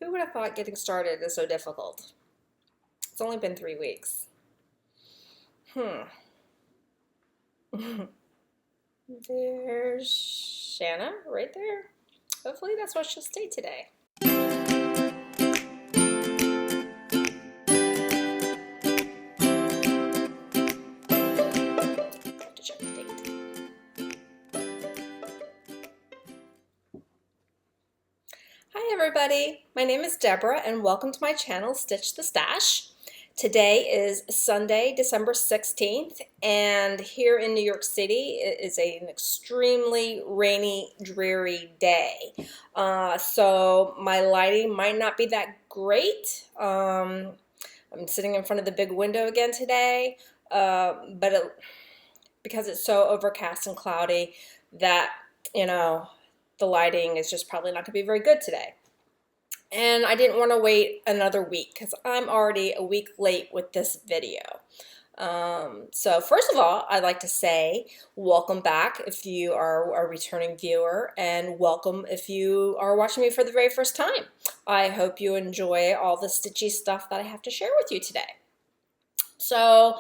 Who would have thought getting started is so difficult? It's only been 3 weeks. There's Shanna right there. Hopefully that's what she'll stay today. Hi everybody, my name is Deborah and welcome to my channel Stitch the Stash. Today is Sunday, December 16th, and here in New York City it is an extremely rainy, dreary day. So my lighting might not be that great. I'm sitting in front of the big window again today, because it's so overcast and cloudy that, the lighting is just probably not going to be very good today. And I didn't want to wait another week because I'm already a week late with this video. So first of all, I'd like to say welcome back if you are a returning viewer, and welcome if you are watching me for the very first time. I hope you enjoy all the stitchy stuff that I have to share with you today. So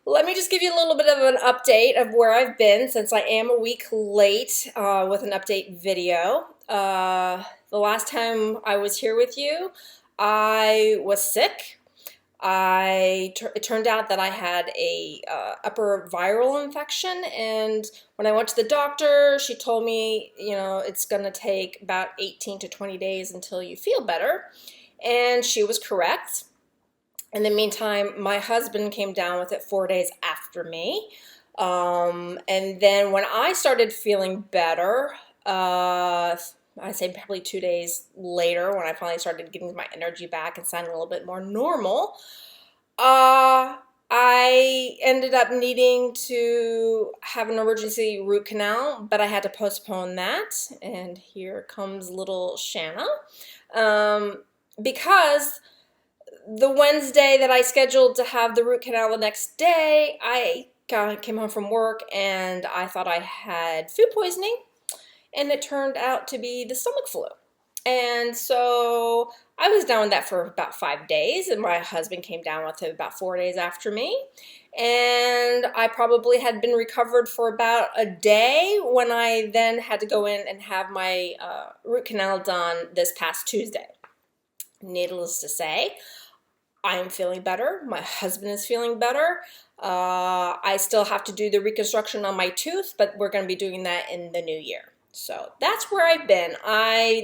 let me just give you a little bit of an update of where I've been since I am a week late with an update video. The last time I was here with you, I was sick. It turned out that I had a upper viral infection, and when I went to the doctor, she told me, it's going to take about 18 to 20 days until you feel better, and she was correct. In the meantime, my husband came down with it 4 days after me. And then when I started feeling better, I'd say probably 2 days later, when I finally started getting my energy back and sounding a little bit more normal, I ended up needing to have an emergency root canal, but I had to postpone that. And here comes little Shanna. Because the Wednesday that I scheduled to have the root canal the next day, I came home from work and I thought I had food poisoning, and it turned out to be the stomach flu. And so I was down with that for about 5 days, and my husband came down with it about 4 days after me. And I probably had been recovered for about a day when I then had to go in and have my root canal done this past Tuesday. Needless to say, I am feeling better. My husband is feeling better. I still have to do the reconstruction on my tooth, but we're going to be doing that in the new year. So that's where I've been.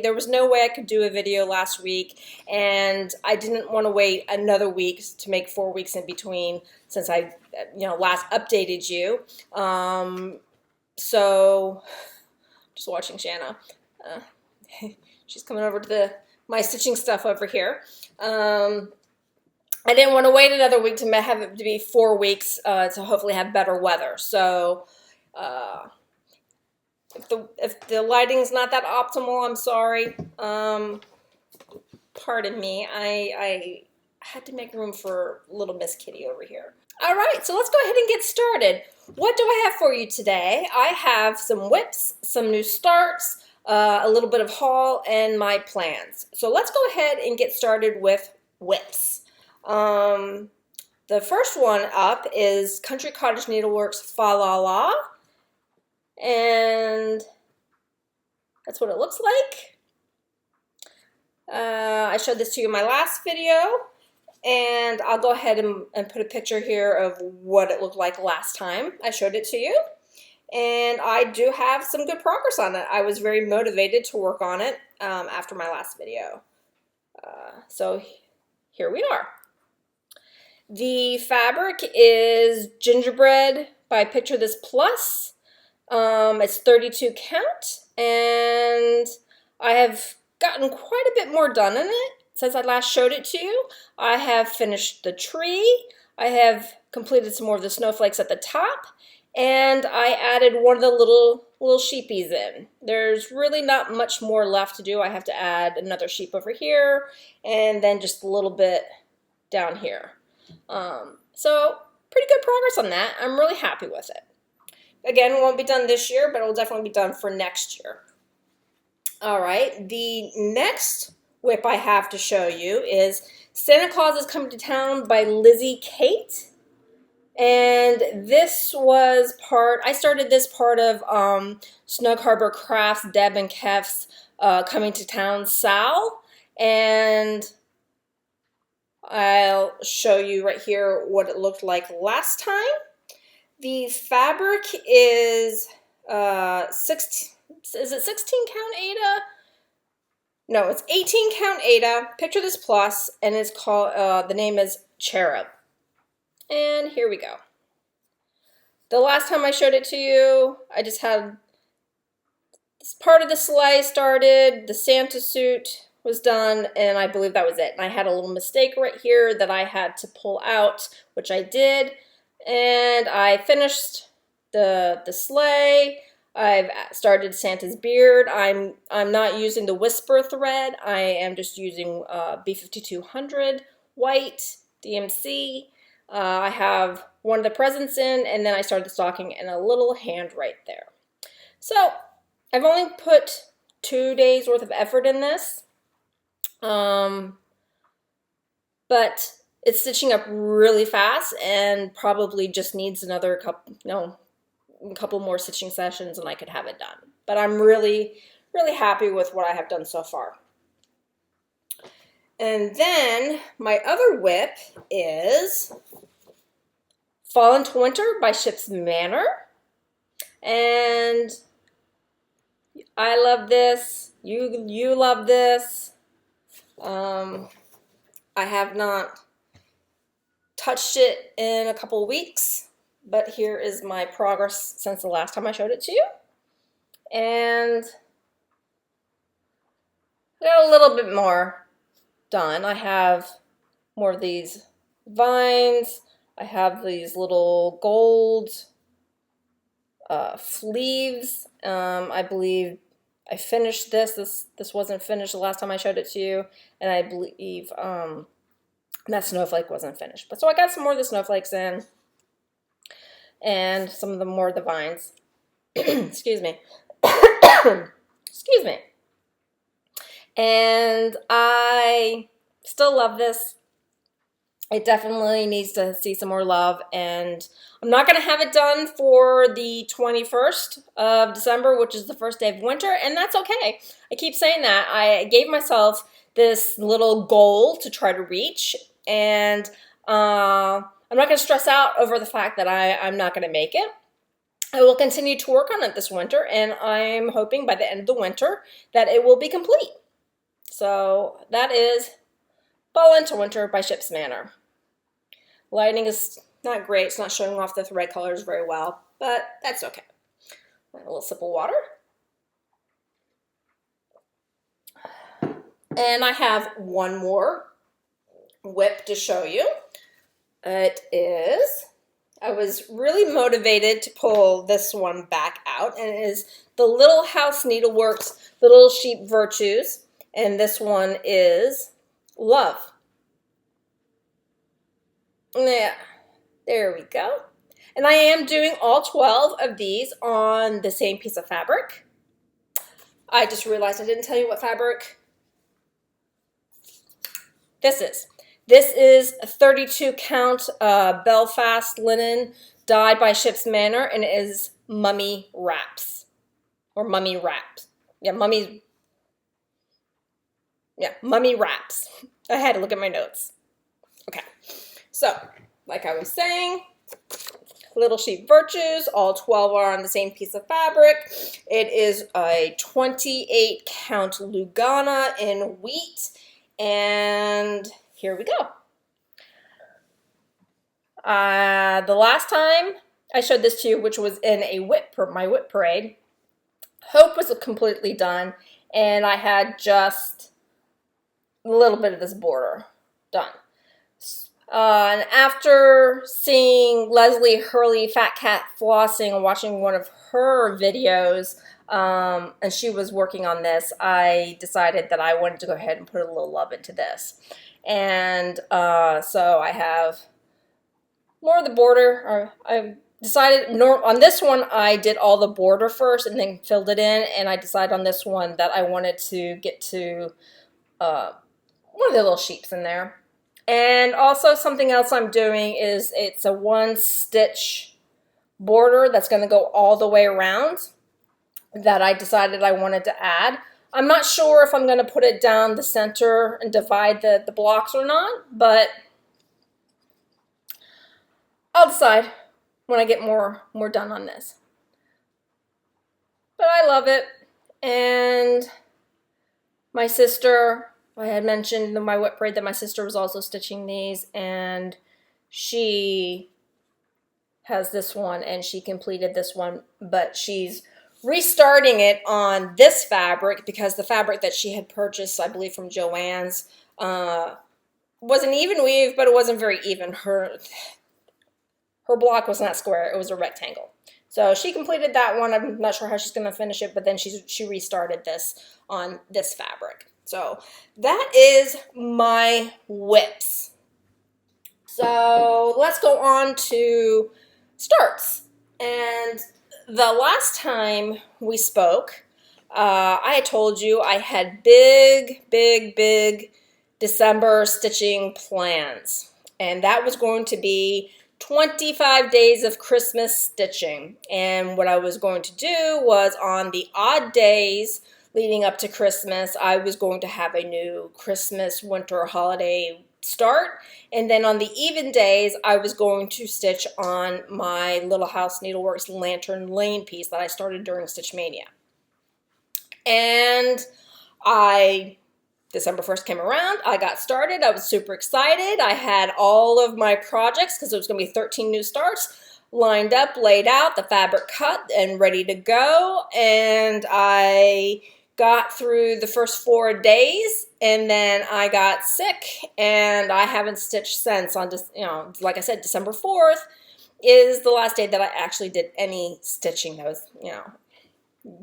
There was no way I could do a video last week, and I didn't want to wait another week to make 4 weeks in between since I, last updated you. So just watching Shanna. She's coming over to my stitching stuff over here. I didn't want to wait another week to have it to be 4 weeks to hopefully have better weather. So if the lighting's not that optimal, I'm sorry. Pardon me. I had to make room for little Miss Kitty over here. All right, so let's go ahead and get started. What do I have for you today? I have some whips, some new starts, a little bit of haul, and my plans. So let's go ahead and get started with whips. The first one up is Country Cottage Needleworks Fa La La, and that's what it looks like. I showed this to you in my last video, and I'll go ahead and put a picture here of what it looked like last time I showed it to you. And I do have some good progress on it. I was very motivated to work on it after my last video. So here we are. The fabric is Gingerbread by Picture This Plus. It's 32 count, and I have gotten quite a bit more done in it since I last showed it to you. I have finished the tree, I have completed some more of the snowflakes at the top, and I added one of the little sheepies in. There's really not much more left to do. I have to add another sheep over here, and then just a little bit down here. So pretty good progress on that. I'm really happy with it. Again, it won't be done this year, but it will definitely be done for next year. All right, the next whip I have to show you is Santa Claus is Coming to Town by Lizzie Kate. And this was I started this part of Snug Harbor Crafts, Deb and Kef's Coming to Town Sal. And I'll show you right here what it looked like last time. The fabric is 16 count Aida? No, it's 18 count Aida. Picture this plus, and it's called, the name is Cherub. And here we go. The last time I showed it to you, I just had this part of the sleigh started, the Santa suit was done, and I believe that was it. And I had a little mistake right here that I had to pull out, which I did. And I finished the sleigh. I've started Santa's beard. I'm not using the Whisper thread. I am just using B5200 white DMC. I have one of the presents in, and then I started the stocking and a little hand right there. So I've only put 2 days worth of effort in this, but it's stitching up really fast and probably just needs another couple more stitching sessions and I could have it done. But I'm really, really happy with what I have done so far. And then my other whip is Fall into Winter by Ship's Manor. And I love this. You love this. I have not touched it in a couple weeks, but here is my progress since the last time I showed it to you. And I got a little bit more done. I have more of these vines. I have these little gold sleeves. I believe I finished this. This wasn't finished the last time I showed it to you, and I believe that snowflake wasn't finished. But so I got some more of the snowflakes in, and some of the more of the vines. Excuse me. Excuse me. And I still love this. It definitely needs to see some more love, and I'm not going to have it done for the 21st of December, which is the first day of winter, and that's okay. I keep saying that. I gave myself this little goal to try to reach, and I'm not going to stress out over the fact that I'm not going to make it. I will continue to work on it this winter, and I'm hoping by the end of the winter that it will be complete. So that is Fall into Winter by Ship's Manor. Lighting is not great. It's not showing off the thread colors very well, but that's okay. A little sip of water. And I have one more whip to show you. It is, I was really motivated to pull this one back out, and it is the Little House Needleworks Little Sheep Virtues, and this one is Love. Yeah, there we go. And I am doing all 12 of these on the same piece of fabric. I just realized I didn't tell you what fabric this is. This is a 32 count Belfast linen dyed by Ship's Manor, and it is Mummy Wraps. Or Mummy Wraps. Yeah, Mummy Wraps. I had to look at my notes. Okay. So, like I was saying, Little Sheep Virtues, all 12 are on the same piece of fabric. It is a 28 count Lugana in wheat, and here we go. The last time I showed this to you, which was in my whip parade, Hope was completely done, and I had just a little bit of this border done. And after seeing Leslie Hurley Fat Cat flossing and watching one of her videos, and she was working on this, I decided that I wanted to go ahead and put a little love into this. And so I have more of the border. I decided, on this one I did all the border first and then filled it in, and I decided on this one that I wanted to get to one of the little sheeps in there. And also something else I'm doing is it's a 1-stitch border that's going to go all the way around that I decided I wanted to add. I'm not sure if I'm going to put it down the center and divide the blocks or not, but I'll decide when I get more done on this. But I love it. And my sister, I had mentioned in my whip braid that my sister was also stitching these, and she has this one and she completed this one, but she's restarting it on this fabric because the fabric that she had purchased, I believe from Joann's, was an even weave, but it wasn't very even. Her block was not square, it was a rectangle. So she completed that one. I'm not sure how she's going to finish it, but then she restarted this on this fabric. So that is my whips. So let's go on to starts. And the last time we spoke, I had told you I had big December stitching plans. And that was going to be 25 days of Christmas stitching. And what I was going to do was on the odd days leading up to Christmas, I was going to have a new Christmas, winter, holiday start. And then on the even days, I was going to stitch on my Little House Needleworks Lantern Lane piece that I started during Stitch Mania. And December 1st came around, I got started, I was super excited. I had all of my projects, because it was going to be 13 new starts, lined up, laid out, the fabric cut, and ready to go. And I got through the first 4 days, and then I got sick, and I haven't stitched since. On just, like I said, December 4th is the last day that I actually did any stitching. That was,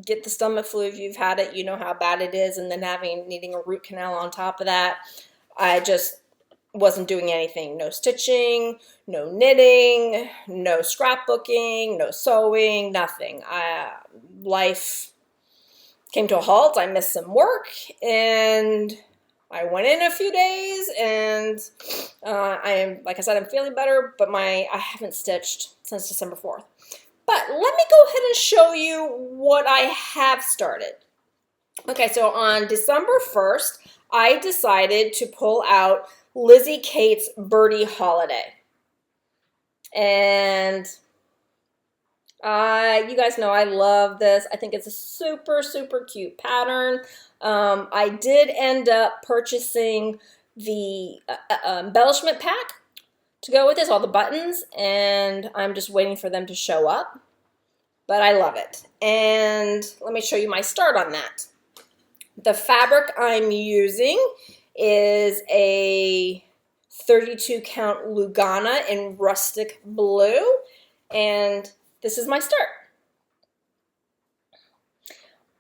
get the stomach flu if you've had it, you know how bad it is, and then needing a root canal on top of that. I just wasn't doing anything. No stitching, no knitting, no scrapbooking, no sewing, nothing. Life came to a halt. I missed some work, and I went in a few days, and like I said, I'm feeling better, but I haven't stitched since December 4th. But let me go ahead and show you what I have started. Okay, so on December 1st, I decided to pull out Lizzie Kate's Birdie Holiday. And you guys know I love this. I think it's a super cute pattern. I did end up purchasing the embellishment pack to go with this, all the buttons, and I'm just waiting for them to show up. But I love it. And let me show you my start on that. The fabric I'm using is a 32 count Lugana in rustic blue, and this is my start.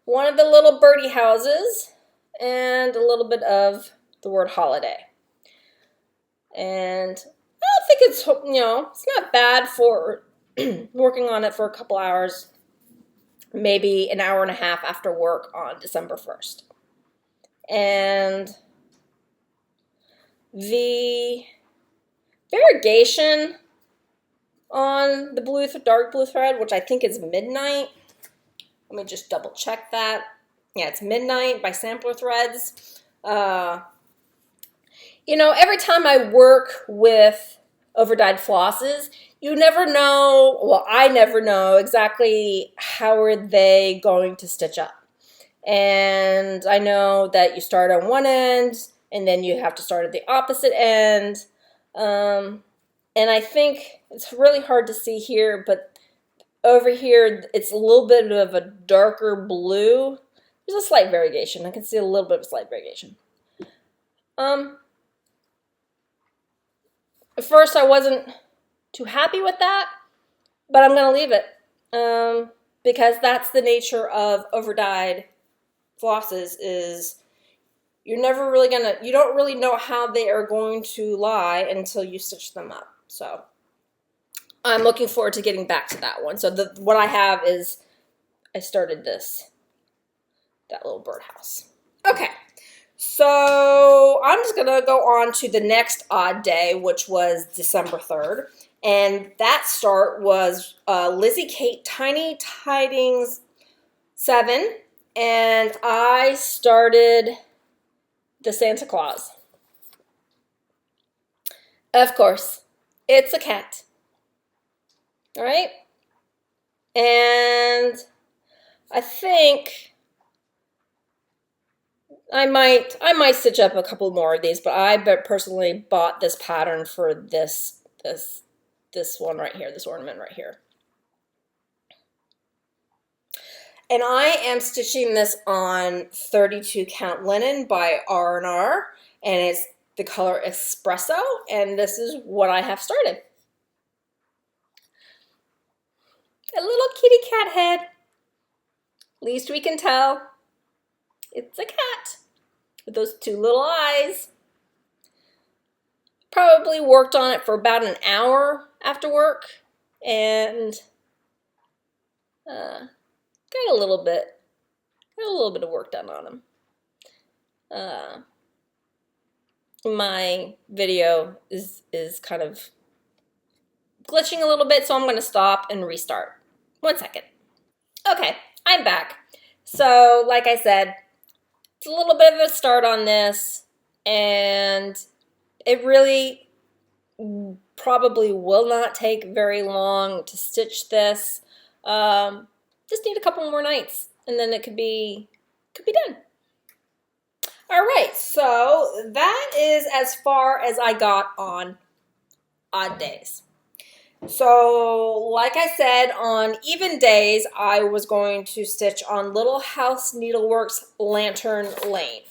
One of the little birdie houses and a little bit of the word holiday. And I don't think it's, it's not bad for working on it for a couple hours, maybe an hour and a half after work on December 1st. And the variegation on the dark blue thread, which I think is Midnight. Let me just double check that. Yeah, it's Midnight by Sampler Threads. Every time I work with overdyed flosses, you never know, well, I never know exactly how are they going to stitch up. And I know that you start on one end, and then you have to start at the opposite end. And I think it's really hard to see here, but over here, it's a little bit of a darker blue. There's a slight variation. I can see a little bit of a slight variation. At first, I wasn't too happy with that, but I'm going to leave it because that's the nature of overdyed flosses. Is you don't really know how they are going to lie until you stitch them up. So I'm looking forward to getting back to that one. So what I have is I started that little birdhouse. Okay, So I'm just going to go on to the next odd day, which was December 3rd. And that start was Lizzie Kate Tiny Tidings 7. And I started the Santa Claus. Of course, it's a cat. All right? And I think I might stitch up a couple more of these, but I personally bought this pattern for this one right here, this ornament right here. And I am stitching this on 32 count linen by R&R, and it's the color Espresso, and this is what I have started. A little kitty cat head. Least we can tell, it's a cat with those two little eyes. Probably worked on it for about an hour after work, and got a little bit of work done on them. My video is kind of glitching a little bit, so I'm going to stop and restart. 1 second. Okay, I'm back. So, like I said, it's a little bit of a start on this, and it really probably will not take very long to stitch this. Just need a couple more nights, and then it could be done. All right, so that is as far as I got on odd days. So, like I said, on even days, I was going to stitch on Little House Needleworks Lantern Lane.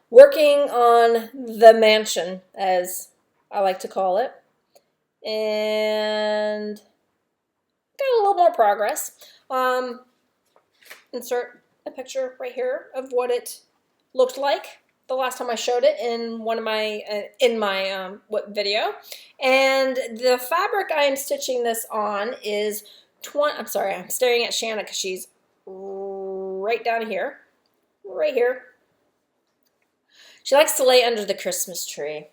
Working on the mansion, as I like to call it, and got a little more progress. Insert a picture right here of what it looked like the last time I showed it in one of my video. And the fabric I am stitching this on is I'm sorry, I'm staring at Shanna because she's right down here, right here. She likes to lay under the Christmas tree.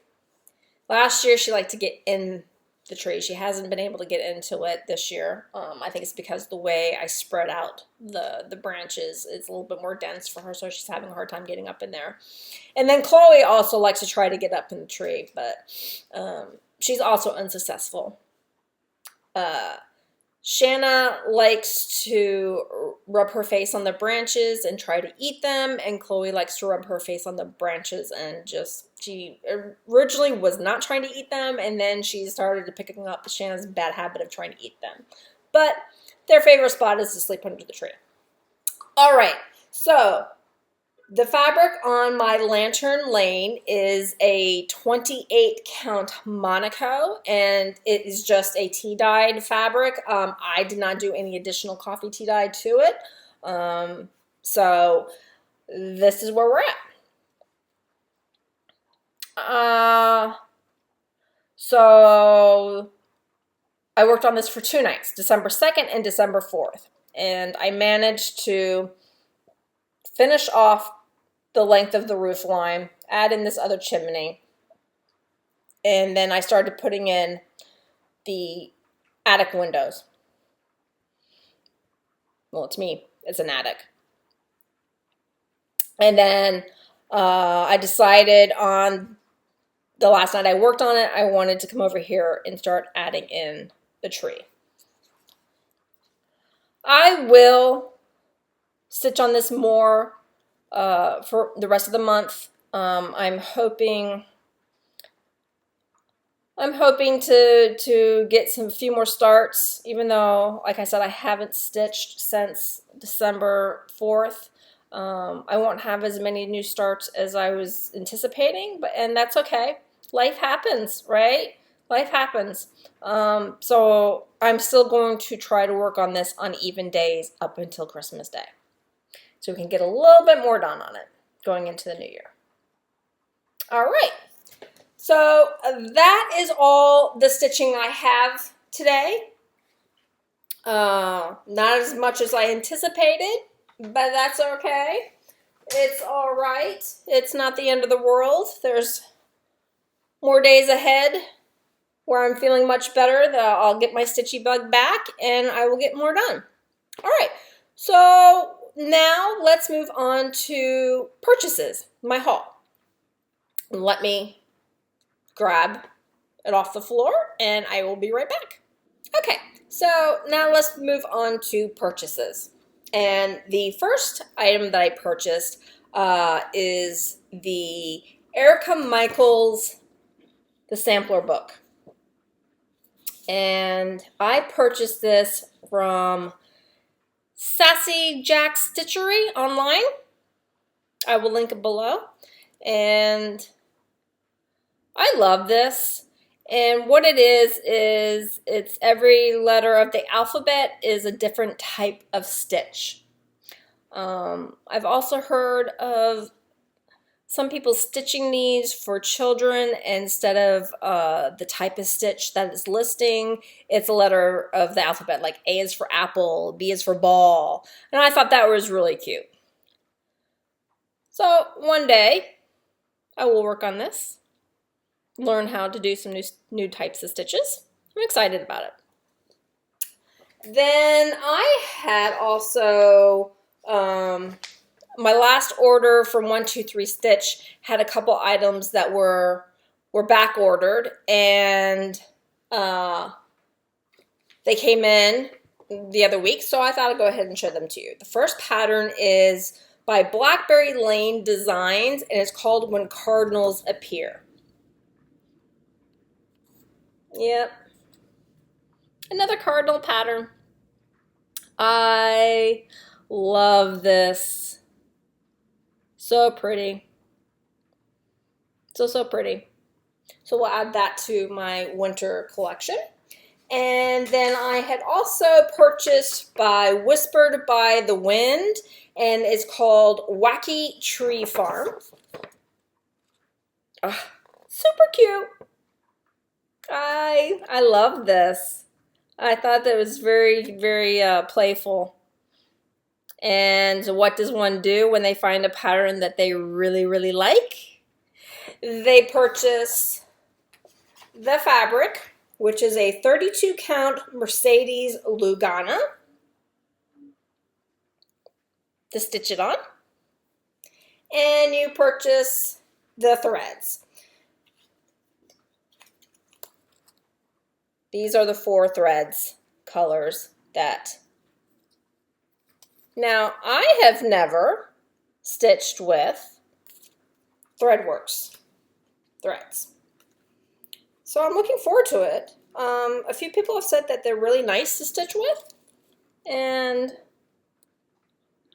Last year she liked to get in the tree. She hasn't been able to get into it this year. I think it's because the way I spread out the branches is a little bit more dense for her, so she's having a hard time getting up in there. And then Chloe also likes to try to get up in the tree, but she's also unsuccessful. Shanna likes to rub her face on the branches and try to eat them, and Chloe likes to rub her face on the branches and she originally was not trying to eat them, and then she started picking up Shanna's bad habit of trying to eat them. But their favorite spot is to sleep under the tree. All right, so the fabric on my Lantern Lane is a 28 count Monaco, and it is just a tea-dyed fabric. I did not do any additional coffee tea dye to it. So this is where we're at. So I worked on this for 2 nights, December 2nd and December 4th. And I managed to finish off the length of the roof line, add in this other chimney, and then I started putting in the attic windows. Well, to me, it's an attic. And then I decided on the last night I worked on it, I wanted to come over here and start adding in the tree. I will stitch on this more for the rest of the month. I'm hoping to get a few more starts, even though, like I said, I haven't stitched since December 4th. I won't have as many new starts as I was anticipating, and that's okay. Life happens, right? Life happens. So I'm still going to try to work on this on even days up until Christmas Day, so we can get a little bit more done on it going into the new year. All right. So that is all the stitching I have today. Not as much as I anticipated, but that's okay. It's all right. It's not the end of the world. There's more days ahead where I'm feeling much better. I'll get my stitchy bug back and I will get more done. All right, so now let's move on to purchases, my haul. Let me grab it off the floor and I will be right back. Okay, so now let's move on to purchases. And the first item that I purchased is the Erica Michaels, the sampler book. And I purchased this from Sassy Jack Stitchery online. I will link it below. And I love this. And what it is it's every letter of the alphabet is a different type of stitch. I've also heard of some people stitching these for children instead of the type of stitch that is listing. It's a letter of the alphabet, like A is for apple, B is for ball. And I thought that was really cute. So one day I will work on this, learn how to do some new types of stitches. I'm excited about it. Then I had also my last order from 123 Stitch had a couple items that were back ordered, and they came in the other week, so I thought I'd go ahead and show them to you. The first pattern is by Blackberry Lane Designs, and it's called When Cardinals Appear. Yep, another cardinal pattern. I love this. So pretty. So pretty. So we'll add that to my winter collection. And then I had also purchased by Whispered by the Wind, and it's called Wacky Tree Farm. Super cute. I love this. I thought that was very, very playful. And what does one do when they find a pattern that they really, really like? They purchase the fabric, which is a 32 count Mercedes Lugana, to stitch it on. And you purchase the threads. These are the 4 threads colors that. Now, I have never stitched with Threadworks threads, so I'm looking forward to it. A few people have said that they're really nice to stitch with, and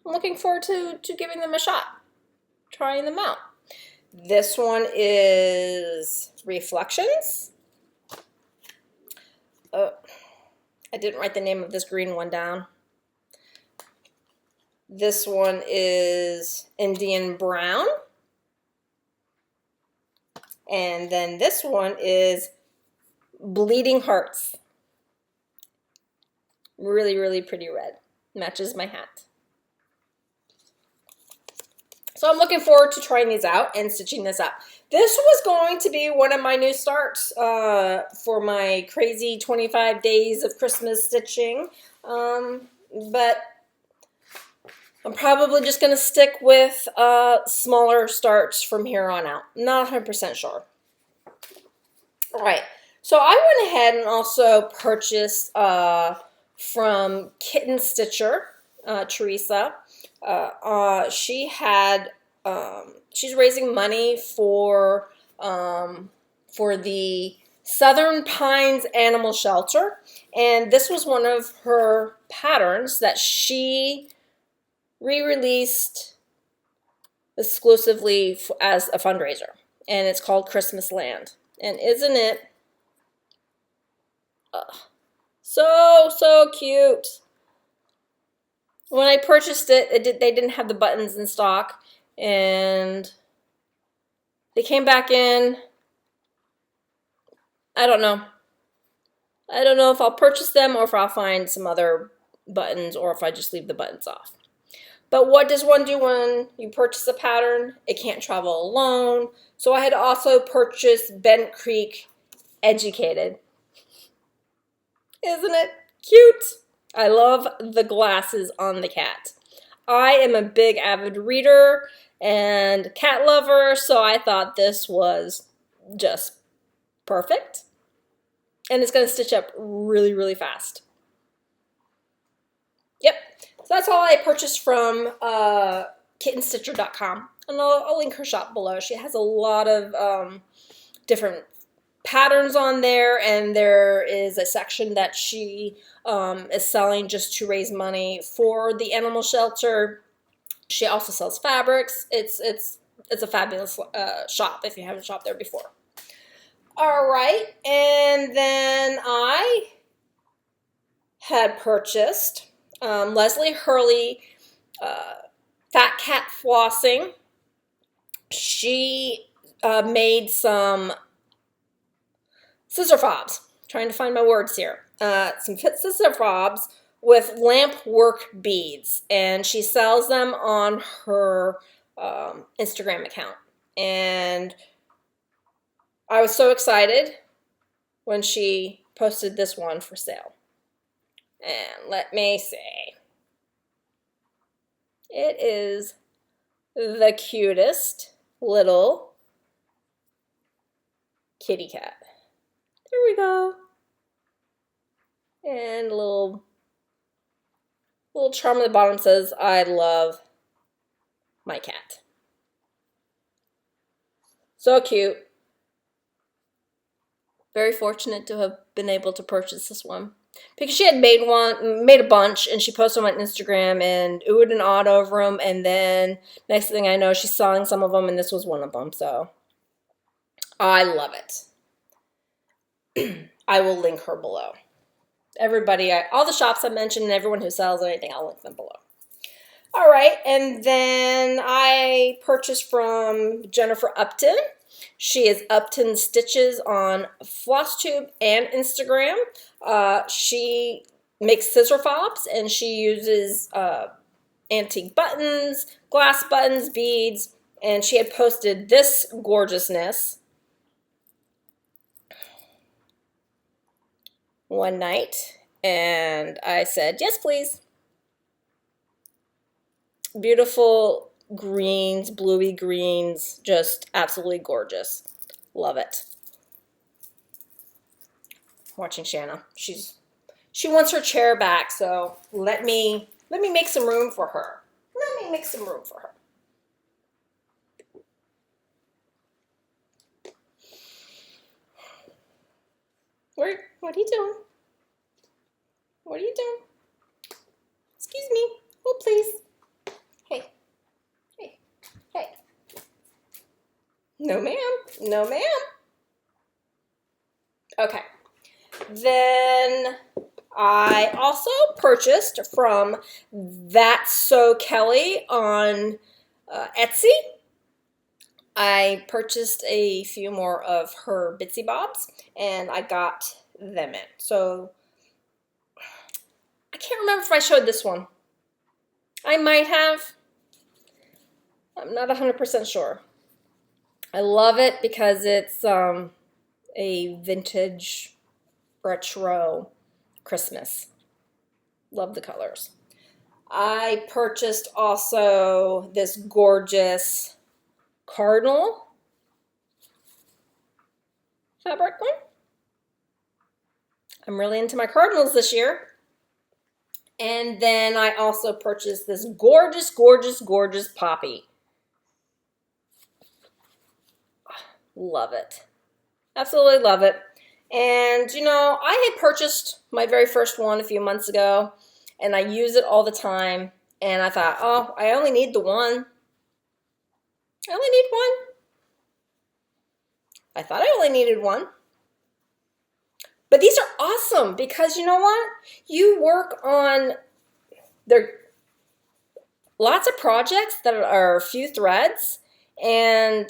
I'm looking forward to giving them a shot, trying them out. This one is Reflections. Oh, I didn't write the name of this green one down. This one is Indian Brown. And then this one is Bleeding Hearts. Really, really pretty red. Matches my hat. So I'm looking forward to trying these out and stitching this up. This was going to be one of my new starts for my crazy 25 days of Christmas stitching. But I'm probably just going to stick with smaller starts from here on out. Not 100% sure. All right. So I went ahead and also purchased from Kitten Stitcher, Teresa. She's raising money for the Southern Pines Animal Shelter, and this was one of her patterns that she re-released exclusively as a fundraiser, and it's called Christmas Land. And isn't it so cute? When I purchased it, they didn't have the buttons in stock, and they came back in. I don't know. I don't know if I'll purchase them or if I'll find some other buttons or if I just leave the buttons off. But what does one do when you purchase a pattern? It can't travel alone. So I had also purchased Bent Creek Educated. Isn't it cute? I love the glasses on the cat. I am a big avid reader and cat lover, so I thought this was just perfect. And it's going to stitch up really, really fast. Yep. So that's all I purchased from kittenstitcher.com. And I'll link her shop below. She has a lot of different patterns on there, and there is a section that she is selling just to raise money for the animal shelter. She also sells fabrics. It's a fabulous shop if you haven't shopped there before. All right, and then I had purchased Leslie Hurley Fat Cat Flossing. She made some scissor fobs. Trying to find my words here. Some scissor fobs with lamp work beads, and she sells them on her Instagram account. And I was so excited when she posted this one for sale. And let me see. It is the cutest little kitty cat. There we go. And a little charm at the bottom says, I love my cat. So cute. Very fortunate to have been able to purchase this one. Because she had made a bunch, and she posted them on Instagram and oohed and awed over them. And then next thing I know, she's selling some of them, and this was one of them. So I love it. I will link her below. Everybody, all the shops I mentioned and everyone who sells anything, I'll link them below. All right, and then I purchased from Jennifer Upton. She is Upton Stitches on FlossTube and Instagram. She makes scissor fobs, and she uses antique buttons, glass buttons, beads, and she had posted this gorgeousness one night, and I said, yes, please. Beautiful greens, bluey greens, just absolutely gorgeous. Love it. Watching Shanna. She wants her chair back, so let me make some room for her. Let me make some room for her. What are you doing? What are you doing? Excuse me. Oh, please. Hey. Hey. Hey. No, ma'am. No, ma'am. Okay. Then I also purchased from That's So Kelly on Etsy. I purchased a few more of her Bitsy Bobs, and I got them in. So I can't remember if I showed this one. I might have. I'm not 100% sure. I love it because it's a vintage retro Christmas. Love the colors. I purchased also this gorgeous cardinal fabric one. I'm really into my cardinals this year. And then I also purchased this gorgeous, gorgeous, gorgeous poppy. Love it. Absolutely love it. And, you know, I had purchased my very first one a few months ago, and I use it all the time. And I thought, oh, I only need the one. I only need one. I thought I only needed one. But these are awesome because you know what? You work on lots of projects that are a few threads, and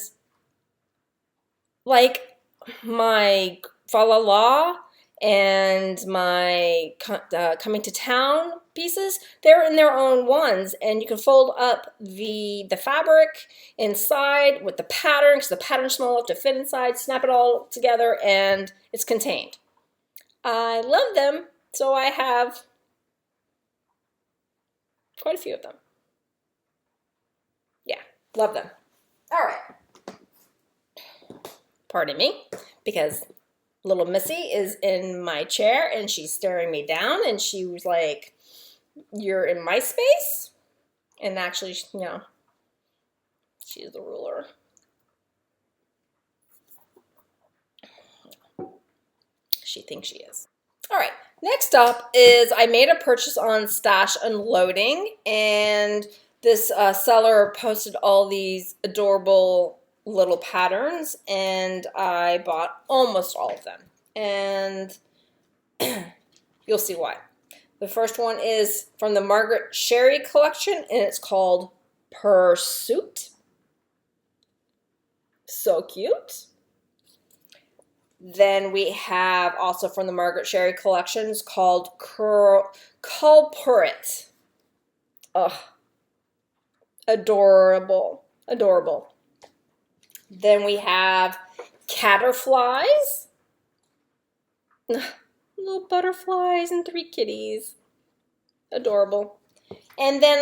like my fa la la and my coming to town pieces, they're in their own ones, and you can fold up the fabric inside with the pattern, because the pattern's small enough to fit inside, snap it all together, and it's contained. I love them, so I have quite a few of them. Yeah, love them. All right. Pardon me, because little Missy is in my chair and she's staring me down, and she was like, "You're in my space?" And actually, you know, she's the ruler. She thinks she is. All right, next up is I made a purchase on Stash Unloading, and this seller posted all these adorable little patterns, and I bought almost all of them. And you'll see why. The first one is from the Margaret Sherry collection, and it's called Pursuit. So cute. Then we have also from the Margaret Sherry collections called Culprit. Ugh. Adorable. Adorable. Then we have Caterflies. Little butterflies and 3 kitties. Adorable. And then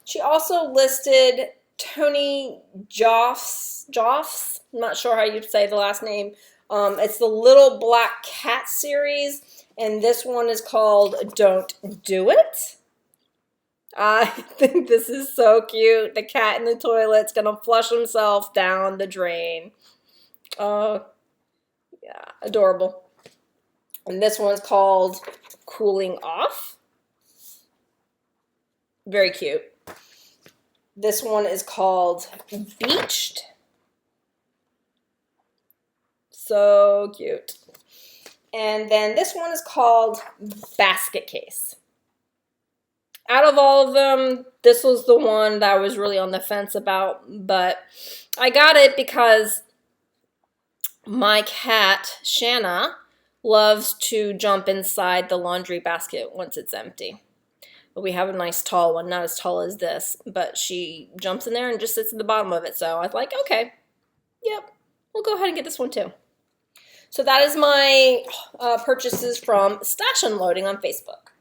she also listed Tony Joffs. I'm not sure how you say the last name. It's the Little Black Cat series, and this one is called Don't Do It. I think this is so cute. The cat in the toilet's gonna flush himself down the drain. Oh, yeah, adorable. And this one's called Cooling Off. Very cute. This one is called Beached. So cute. And then this one is called Basket Case. Out of all of them, this was the one that I was really on the fence about, but I got it because my cat, Shanna, loves to jump inside the laundry basket once it's empty. But we have a nice tall one, not as tall as this, but she jumps in there and just sits at the bottom of it. So I was like, okay, yep, we'll go ahead and get this one too. So that is my purchases from Stash Unloading on Facebook.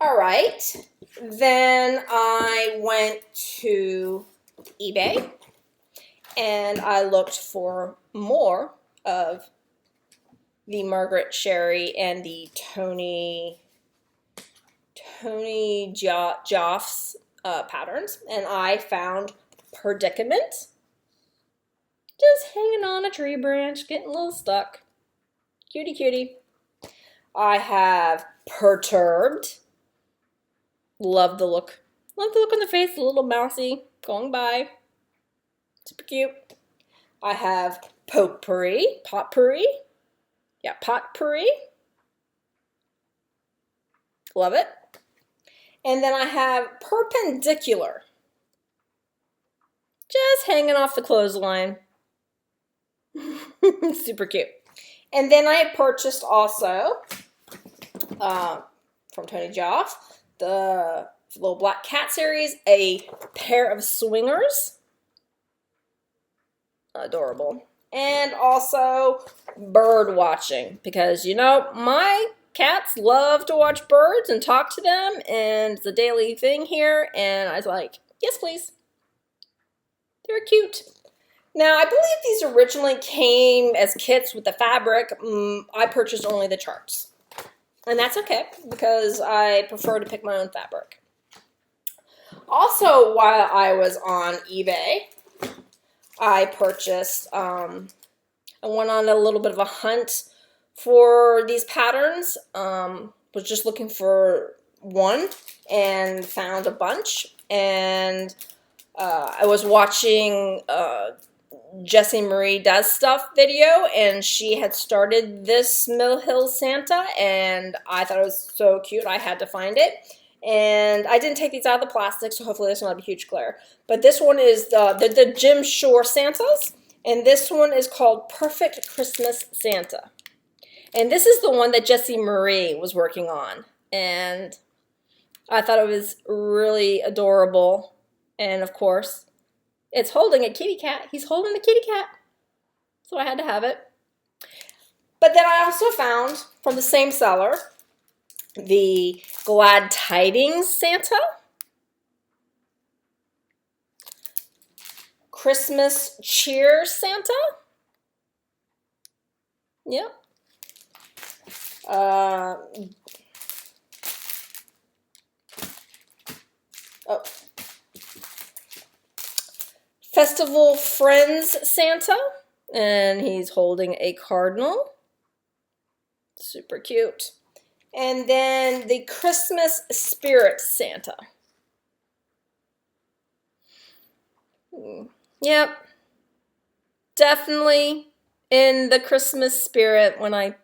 All right, then I went to eBay and I looked for more of the Margaret Sherry and the Tony Joffs patterns, and I found Predicament. Just hanging on a tree branch, getting a little stuck. Cutie cutie. I have Perturbed. Love the look. Love the look on the face, a little mousy going by. Super cute. I have Potpourri. Yeah, Potpourri. Love it. And then I have Perpendicular. Just hanging off the clothesline. Super cute. And then I purchased also from Tony Joff, the Little Black Cat series, a pair of swingers. Adorable. And also bird watching, because you know my cats love to watch birds and talk to them, and it's a daily thing here, and I was like, yes please. They're cute. Now, I believe these originally came as kits with the fabric. I purchased only the charts. And that's okay, because I prefer to pick my own fabric. Also, while I was on eBay, I purchased, I went on a little bit of a hunt for these patterns. Was just looking for one and found a bunch. And I was watching Jessie Marie Does Stuff video, and she had started this Mill Hill Santa, and I thought it was so cute I had to find it. And I didn't take these out of the plastic, so hopefully this will not be a huge glare. But this one is the Jim Shore Santas, and this one is called Perfect Christmas Santa. And this is the one that Jessie Marie was working on. And I thought it was really adorable. And of course, it's holding a kitty cat. He's holding the kitty cat. So I had to have it. But then I also found from the same seller the Glad Tidings Santa, Christmas Cheer Santa. Yep. Oh. Festival Friends Santa, and he's holding a cardinal. Super cute. And then the Christmas Spirit Santa. Yep. Definitely in the Christmas spirit when I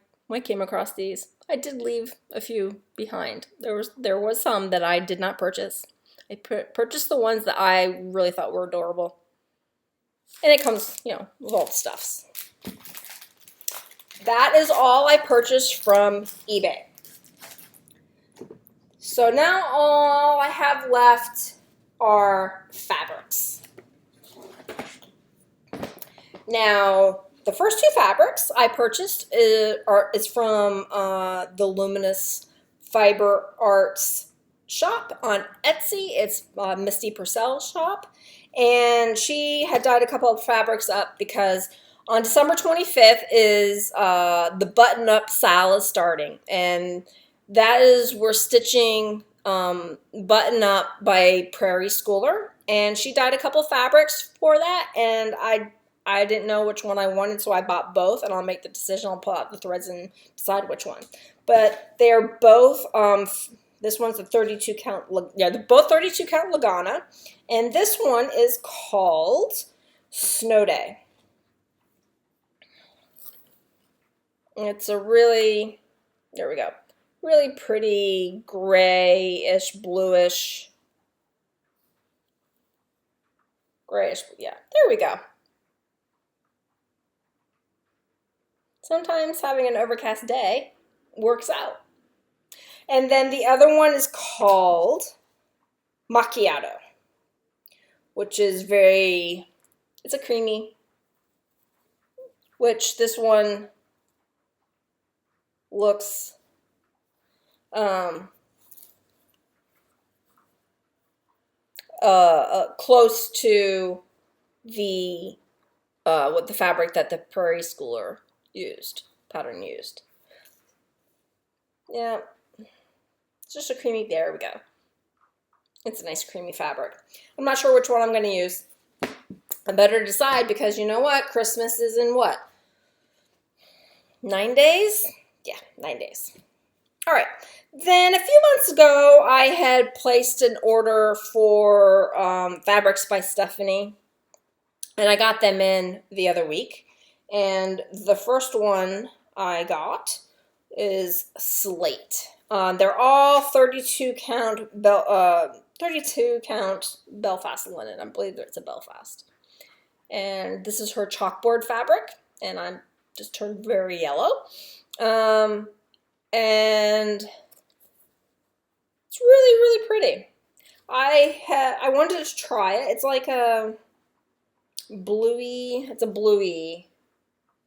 came across these. I did leave a few behind. There was some that I did not purchase. I purchased the ones that I really thought were adorable. And it comes, you know, with all the stuffs. That is all I purchased from eBay. So now all I have left are fabrics. Now, the first two fabrics I purchased is from the Luminous Fiber Arts shop on Etsy. It's Misty Pursel shop. And she had dyed a couple of fabrics up because on December 25th is the button-up sale is starting. And that is, we're stitching Button Up by Prairie Schooler. And she dyed a couple fabrics for that. And I didn't know which one I wanted, so I bought both. And I'll make the decision. I'll pull out the threads and decide which one. But they're both... this one's a 32 count, yeah, they're both 32 count Lagana. And this one is called Snow Day. It's a really, there we go, really pretty grayish, bluish, grayish, yeah, there we go. Sometimes having an overcast day works out. And then the other one is called Macchiato, which is it's a creamy, which this one looks close to the with the fabric that the Prairie Schooler pattern used. Yeah. It's just a creamy, there we go. It's a nice creamy fabric. I'm not sure which one I'm going to use. I better decide because you know what? Christmas is in what? 9 days? Yeah, 9 days. All right. Then a few months ago, I had placed an order for Fabrics by Stephanie. And I got them in the other week. And the first one I got is Slate. They're all 32 count Belfast linen. I believe it's a Belfast. And this is her chalkboard fabric, and I'm just turned very yellow. And it's really, really pretty. I wanted to try it. It's like a bluey. It's a bluey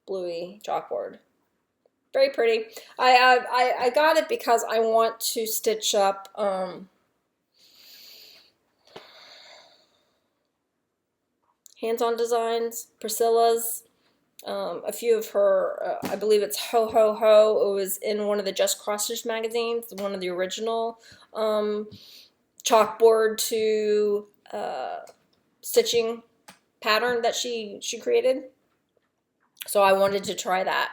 chalkboard. Very pretty. I got it because I want to stitch up hands-on designs, Priscilla's, a few of her, I believe it's Ho Ho Ho. It was in one of the Just Cross-Stitch magazines, one of the original chalkboard to stitching pattern that she created. So I wanted to try that.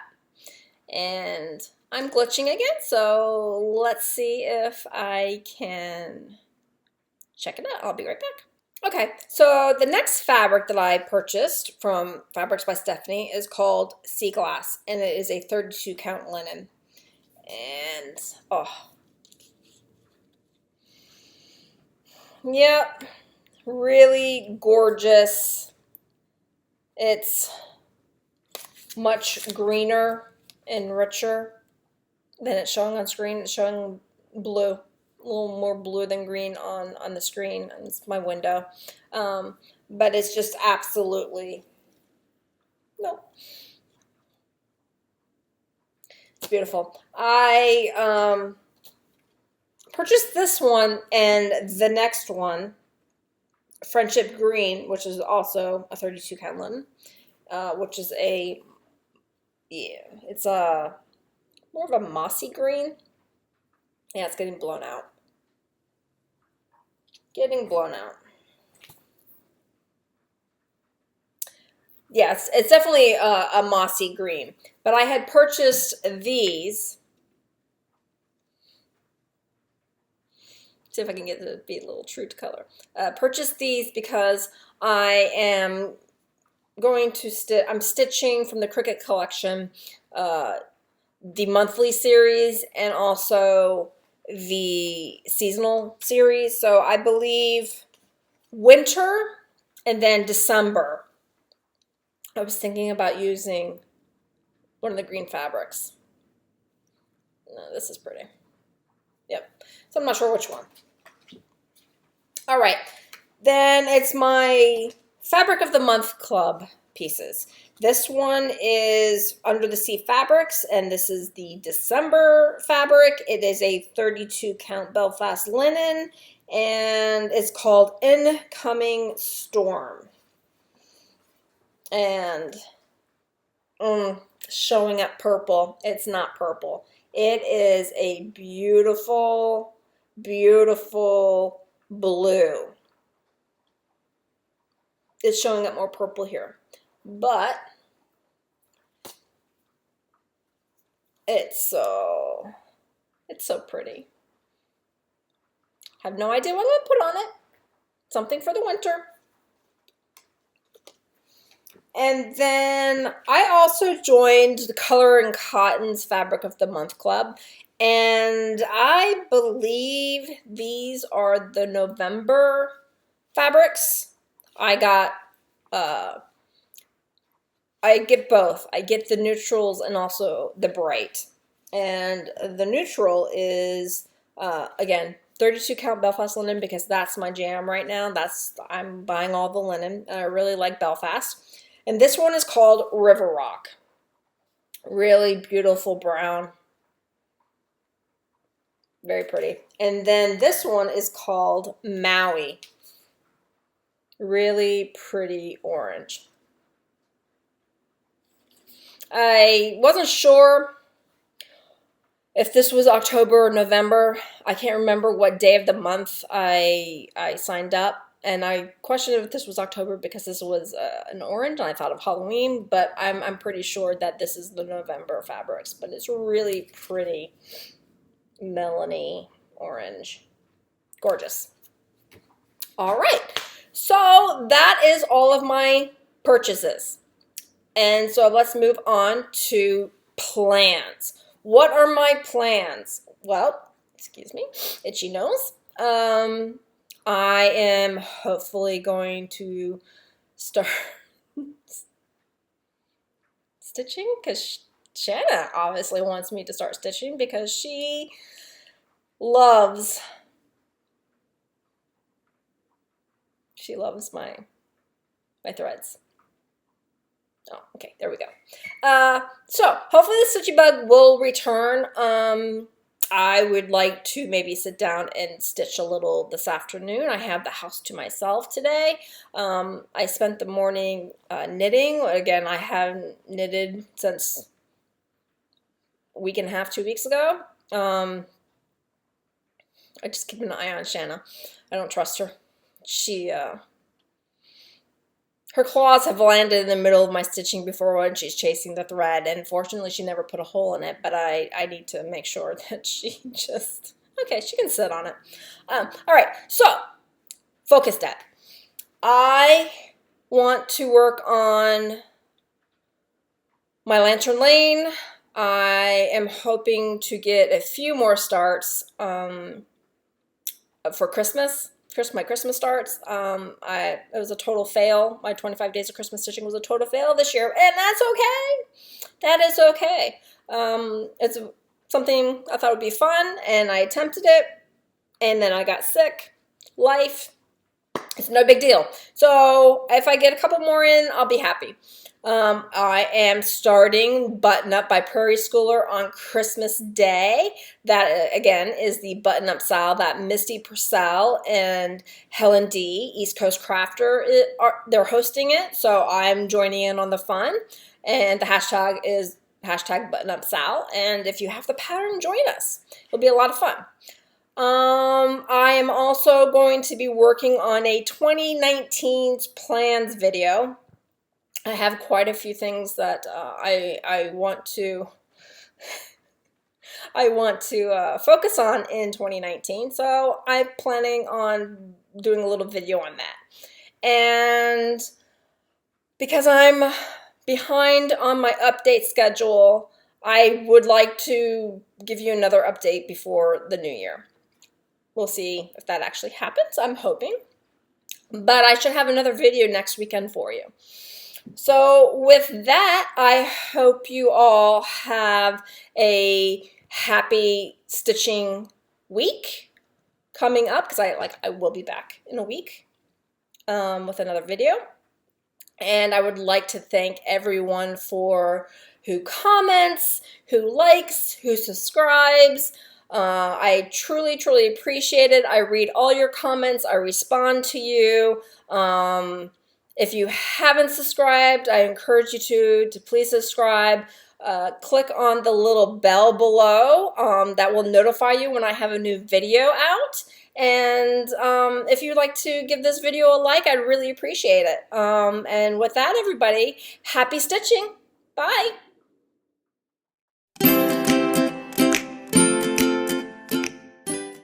And I'm glitching again, so let's see if I can check it out. I'll be right back. Okay, so the next fabric that I purchased from Fabrics by Stephanie is called Sea Glass, and it is a 32 count linen. And, oh. Yep, really gorgeous. It's much greener and richer than it's showing on screen. It's showing blue, a little more blue than green on the screen. It's my window. But it's just absolutely, no, it's beautiful. I purchased this one and the next one, Friendship Green, which is also a 32 count linen, which is it's a more of a mossy green. Yeah, it's getting blown out. Getting blown out. Yeah, it's definitely a mossy green. But I had purchased these. See if I can get it to be a little true to color. Purchased these because I am going to I'm stitching from the Cricut collection, the monthly series and also the seasonal series. So I believe winter and then December. I was thinking about using one of the green fabrics. No, this is pretty. Yep. So I'm not sure which one. All right. Then it's my Fabric of the Month Club pieces. This one is Under the Sea Fabrics, and this is the December fabric. It is a 32 count Belfast linen, and it's called Incoming Storm. And showing up purple. It's not purple. It is a beautiful, beautiful blue. It's showing up more purple here, but it's so pretty. Have no idea what I'm gonna put on it. Something for the winter. And then I also joined the Color and Cotton's Fabric of the Month Club, and I believe these are the November fabrics. I got, I get both. I get the neutrals and also the bright. And the neutral is, again, 32 count Belfast linen because that's my jam right now. I'm buying all the linen. I really like Belfast. And this one is called River Rock. Really beautiful brown. Very pretty. And then this one is called Maui. Really pretty orange. I wasn't sure if this was October or November. I can't remember what day of the month I signed up. And I questioned if this was October because this was an orange, and I thought of Halloween, but I'm pretty sure that this is the November fabrics. But it's really pretty melony orange. Gorgeous. All right. So that is all of my purchases. And so let's move on to plans. What are my plans? Well, excuse me, itchy nose. I am hopefully going to start stitching because Shanna obviously wants me to start stitching because she loves my threads. Oh, okay, there we go. So hopefully the stitchy bug will return. I would like to maybe sit down and stitch a little this afternoon. I have the house to myself today. I spent the morning knitting. Again, I haven't knitted since a week and a half, 2 weeks ago. I just keep an eye on Shanna. I don't trust her. Her claws have landed in the middle of my stitching before when she's chasing the thread, and fortunately she never put a hole in it, but I need to make sure that she just, okay, she can sit on it. All right, so, focus deck. I want to work on my Lantern Lane. I am hoping to get a few more starts for Christmas. My Christmas starts. It was a total fail. My 25 days of Christmas stitching was a total fail this year, and that's okay. That is okay. something I thought would be fun, and I attempted it, and then I got sick. Life, it's no big deal. So if I get a couple more in, I'll be happy. I am starting Button Up by Prairie Schooler on Christmas Day. That, again, is the Button Up style that Misty, Pursel, and Helen D, East Coast Crafter, they're hosting it. So I'm joining in on the fun. And the hashtag is hashtag Button Up Sal. And if you have the pattern, join us. It'll be a lot of fun. I am also going to be working on a 2019 plans video. I have quite a few things that I want to focus on in 2019. So I'm planning on doing a little video on that. And because I'm behind on my update schedule, I would like to give you another update before the new year. We'll see if that actually happens. I'm hoping. But I should have another video next weekend for you. So with that, I hope you all have a happy stitching week coming up, because I will be back in a week with another video. And I would like to thank everyone who comments, who likes, who subscribes. I truly, truly appreciate it. I read all your comments. I respond to you. If you haven't subscribed, I encourage you to please subscribe. Click on the little bell below that will notify you when I have a new video out. And if you'd like to give this video a like, I'd really appreciate it. And with that, everybody, happy stitching. Bye.